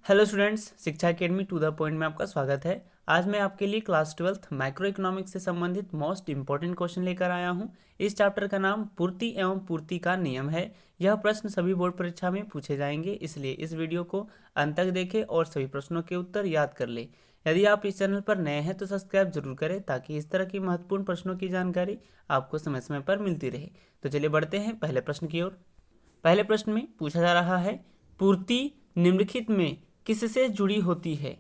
Hello students, शिक्षा academy to the point में आपका स्वागत है। आज मैं आपके लिए क्लास 12th माइक्रो इकोनॉमिक्स से संबंधित मोस्ट इंपॉर्टेंट क्वेश्चन लेकर आया हूं। इस चैप्टर का नाम पूर्ति एवं पूर्ति का नियम है। यह प्रश्न सभी बोर्ड परीक्षा में पूछे जाएंगे, इसलिए इस वीडियो को अंत तक देखें और सभी प्रश्नों के उत्तर याद कर ले। यदि आप इस चैनल पर नए हैं तो सब्सक्राइब जरूर करें ताकि इस तरह की महत्वपूर्ण प्रश्नों की जानकारी आपको समय समय पर मिलती रहे। तो चलिए बढ़ते हैं पहले प्रश्न की ओर। पहले प्रश्न में पूछा जा रहा है, पूर्ति निम्नलिखित में किससे जुड़ी होती है?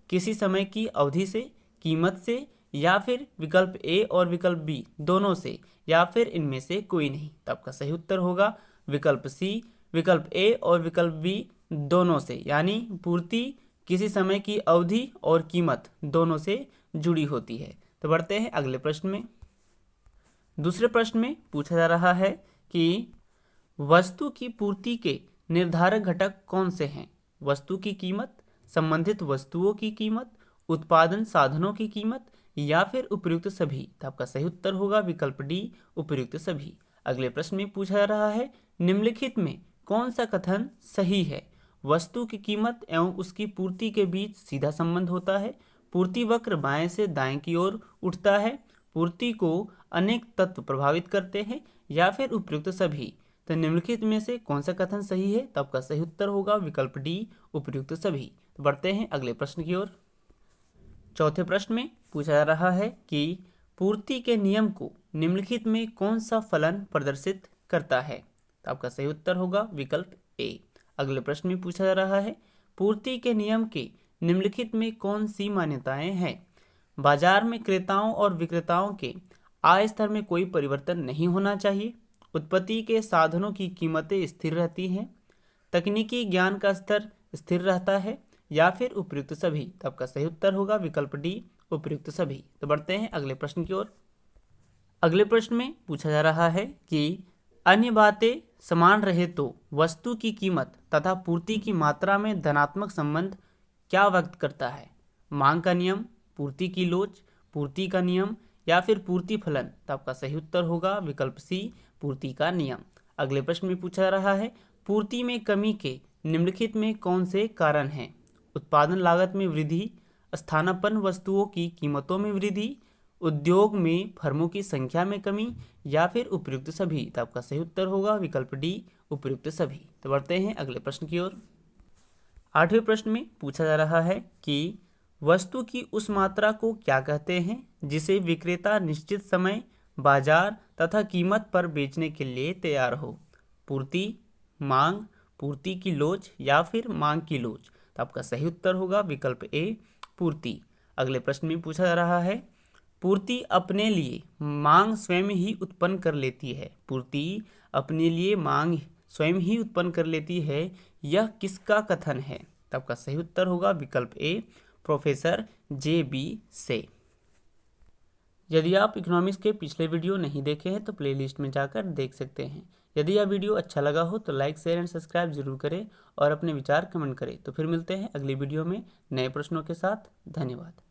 किसी समय की अवधि से, कीमत से, या फिर विकल्प ए और विकल्प बी दोनों से, या फिर इनमें से कोई नहीं। तो आपका सही उत्तर होगा विकल्प सी, विकल्प ए और विकल्प बी दोनों से, यानी पूर्ति किसी समय की अवधि और कीमत दोनों से जुड़ी होती है। तो बढ़ते हैं अगले प्रश्न में। दूसरे प्रश्न में पूछा जा रहा है कि वस्तु की पूर्ति के निर्धारक घटक कौन से हैं? वस्तु की कीमत, संबंधित वस्तुओं की कीमत, उत्पादन साधनों की कीमत, या फिर उपयुक्त सभी। तो आपका सही उत्तर होगा विकल्प डी, उपयुक्त सभी। अगले प्रश्न में पूछा जा रहा है, निम्नलिखित में कौन सा कथन सही है? वस्तु की कीमत एवं उसकी पूर्ति के बीच सीधा संबंध होता है। पूर्ति वक्र बाएं से दाएं की ओर उठता है। पूर्ति को अनेक तत्व प्रभावित करते हैं, या फिर उपयुक्त सभी। तो निम्नलिखित में से कौन सा कथन सही है? तो आपका सही उत्तर होगा विकल्प डी, उपयुक्त सभी। तो बढ़ते हैं अगले प्रश्न की ओर। चौथे प्रश्न में पूछा जा रहा है कि पूर्ति के नियम को निम्नलिखित में कौन सा फलन प्रदर्शित करता है? तो आपका सही उत्तर होगा विकल्प ए। अगले प्रश्न में पूछा जा रहा है, पूर्ति के नियम के निम्नलिखित में कौन सी मान्यताएं हैं? बाजार में क्रेताओं और विक्रेताओं के आय स्तर में कोई परिवर्तन नहीं होना चाहिए। उत्पत्ति के साधनों की कीमतें स्थिर रहती हैं। तकनीकी ज्ञान का स्तर स्थिर रहता है, या फिर उपयुक्त सभी। तो आपका सही उत्तर होगा विकल्प डी, उपयुक्त सभी। तो बढ़ते हैं अगले प्रश्न की ओर। अगले प्रश्न में पूछा जा रहा है कि अन्य बातें समान रहे तो वस्तु की कीमत तथा पूर्ति की मात्रा में धनात्मक संबंध क्या व्यक्त करता है? मांग का नियम, पूर्ति की लोच, पूर्ति का नियम, या फिर पूर्ति फलन। तो आपका सही उत्तर होगा विकल्प सी, पूर्ति का नियम। अगले प्रश्न में पूछा जा रहा है, पूर्ति में कमी के निम्नलिखित में कौन से कारण हैं? उत्पादन लागत में वृद्धि, स्थानापन्न वस्तुओं की कीमतों में वृद्धि, उद्योग में फर्मों की संख्या में कमी, या फिर उपयुक्त सभी। तो आपका सही उत्तर होगा विकल्प डी, उपयुक्त सभी। तो बढ़ते हैं अगले प्रश्न की ओर। आठवें प्रश्न में पूछा जा रहा है कि वस्तु की उस मात्रा को क्या कहते हैं जिसे विक्रेता निश्चित समय, बाजार तथा कीमत पर बेचने के लिए तैयार हो? पूर्ति, मांग, पूर्ति की लोच, या फिर मांग की लोच। तो आपका सही उत्तर होगा विकल्प ए, पूर्ति। अगले प्रश्न में पूछा जा रहा है, पूर्ति अपने लिए मांग स्वयं ही उत्पन्न कर लेती है। पूर्ति अपने लिए मांग स्वयं ही उत्पन्न कर लेती है, यह किसका कथन है? तो आपका सही उत्तर होगा विकल्प ए, प्रोफेसर जे.बी. से। यदि आप इकोनॉमिक्स के पिछले वीडियो नहीं देखे हैं तो प्लेलिस्ट में जाकर देख सकते हैं। यदि यह वीडियो अच्छा लगा हो तो लाइक, शेयर एंड सब्सक्राइब जरूर करें और अपने विचार कमेंट करें। तो फिर मिलते हैं अगली वीडियो में नए प्रश्नों के साथ। धन्यवाद।